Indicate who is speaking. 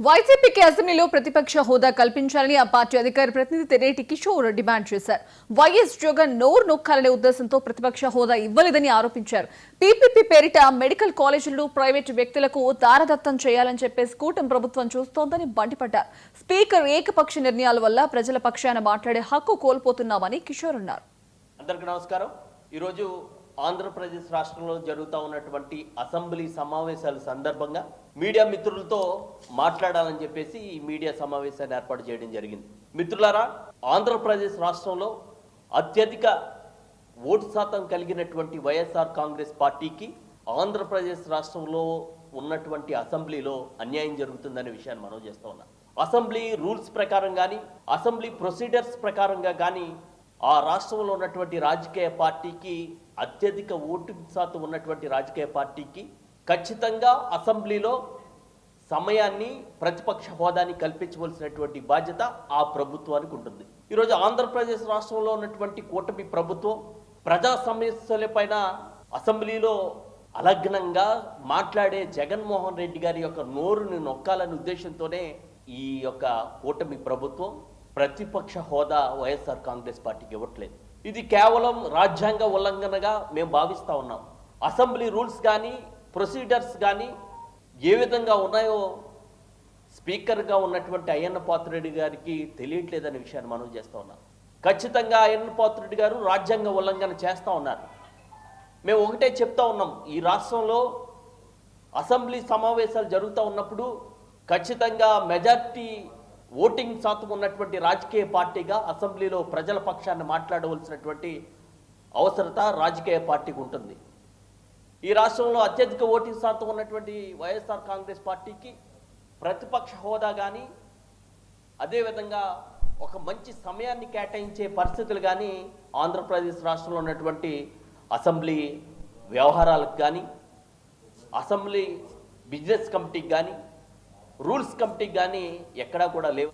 Speaker 1: వైసీపీకి అసెంబ్లీలో ప్రతిపక్ష హోదా కల్పించాలని ఆ పార్టీ అధికార ప్రతినిధి తెనేటి కిషోర్ డిమాండ్ చేశారు. వైఎస్ జగన్ నోరు నొక్కాలనే ఉద్దేశంతో ప్రతిపక్ష హోదా ఇవ్వలేదని ఆరోపించారు. పీపీపీ పేరిట మెడికల్ కాలేజీలను ప్రైవేటు వ్యక్తులకు దారదత్తం చేయాలని చెప్పేసి కూటమి ప్రభుత్వం చూస్తోందని మండిపడ్డారు. స్పీకర్ ఏకపక్ష నిర్ణయాల వల్ల ప్రజల పక్షాన మాట్లాడే హక్కు కోల్పోతున్నామని కిషోర్ అన్నారు.
Speaker 2: అందరికీ నమస్కారం. ఈరోజు ఆంధ్రప్రదేశ్ రాష్ట్రంలో జరుగుతూ ఉన్నటువంటి అసెంబ్లీ సమావేశాల సందర్భంగా మీడియా మిత్రులతో మాట్లాడాలని చెప్పేసి ఈ మీడియా సమావేశాన్ని ఏర్పాటు చేయడం జరిగింది. మిత్రులారా, ఆంధ్రప్రదేశ్ రాష్ట్రంలో అత్యధిక ఓటు శాతం కలిగినటువంటి వైఎస్ఆర్ కాంగ్రెస్ పార్టీకి ఆంధ్రప్రదేశ్ రాష్ట్రంలో ఉన్నటువంటి అసెంబ్లీలో అన్యాయం జరుగుతుందనే విషయాన్ని మనం చేస్తూ ఉన్నాం. అసెంబ్లీ రూల్స్ ప్రకారం కానీ, అసెంబ్లీ ప్రొసీడర్స్ ప్రకారంగా కానీ ఆ రాష్ట్రంలో ఉన్నటువంటి రాజకీయ పార్టీకి, అత్యధిక ఓటు శాతం ఉన్నటువంటి రాజకీయ పార్టీకి ఖచ్చితంగా అసెంబ్లీలో సమయాన్ని, ప్రతిపక్ష హోదాని కల్పించవలసినటువంటి బాధ్యత ఆ ప్రభుత్వానికి ఉంటుంది. ఈరోజు ఆంధ్రప్రదేశ్ రాష్ట్రంలో ఉన్నటువంటి కూటమి ప్రభుత్వం ప్రజా సమస్యలపైన అసెంబ్లీలో అలగ్నంగా మాట్లాడే జగన్మోహన్ రెడ్డి గారి యొక్క నోరుని నొక్కాలనే ఉద్దేశంతోనే ఈ యొక్క కూటమి ప్రభుత్వం ప్రతిపక్ష హోదా వైఎస్ఆర్ కాంగ్రెస్ పార్టీకి ఇవ్వట్లేదు. ఇది కేవలం రాజ్యాంగ ఉల్లంఘనగా మేము భావిస్తూ ఉన్నాం. అసెంబ్లీ రూల్స్ కానీ, ప్రొసీడర్స్ కానీ ఏ విధంగా ఉన్నాయో స్పీకర్గా ఉన్నటువంటి అయ్యన్న పాత్రుడి గారికి తెలియట్లేదనే విషయాన్ని మనం చేస్తూ ఉన్నాం. ఖచ్చితంగా అయ్యన్న పాత్రుడి గారు రాజ్యాంగ ఉల్లంఘన చేస్తూ ఉన్నారు. మేము ఒకటే చెప్తా ఉన్నాం, ఈ రాష్ట్రంలో అసెంబ్లీ సమావేశాలు జరుగుతూ ఉన్నప్పుడు ఖచ్చితంగా మెజార్టీ ఓటింగ్ శాతం ఉన్నటువంటి రాజకీయ పార్టీగా అసెంబ్లీలో ప్రజల పక్షాన్ని మాట్లాడవలసినటువంటి అవసరత రాజకీయ పార్టీకి ఉంటుంది. ఈ రాష్ట్రంలో అత్యధిక ఓటింగ్ శాతం ఉన్నటువంటి వైఎస్ఆర్ కాంగ్రెస్ పార్టీకి ప్రతిపక్ష హోదా కానీ, అదేవిధంగా ఒక మంచి సమయాన్ని కేటాయించే పరిస్థితులు కానీ ఆంధ్రప్రదేశ్ రాష్ట్రంలో ఉన్నటువంటి అసెంబ్లీ వ్యవహారాలకు కానీ, అసెంబ్లీ బిజినెస్ కమిటీకి కానీ, రూల్స్ కమిటీకి కానీ ఎక్కడా కూడా లేవు.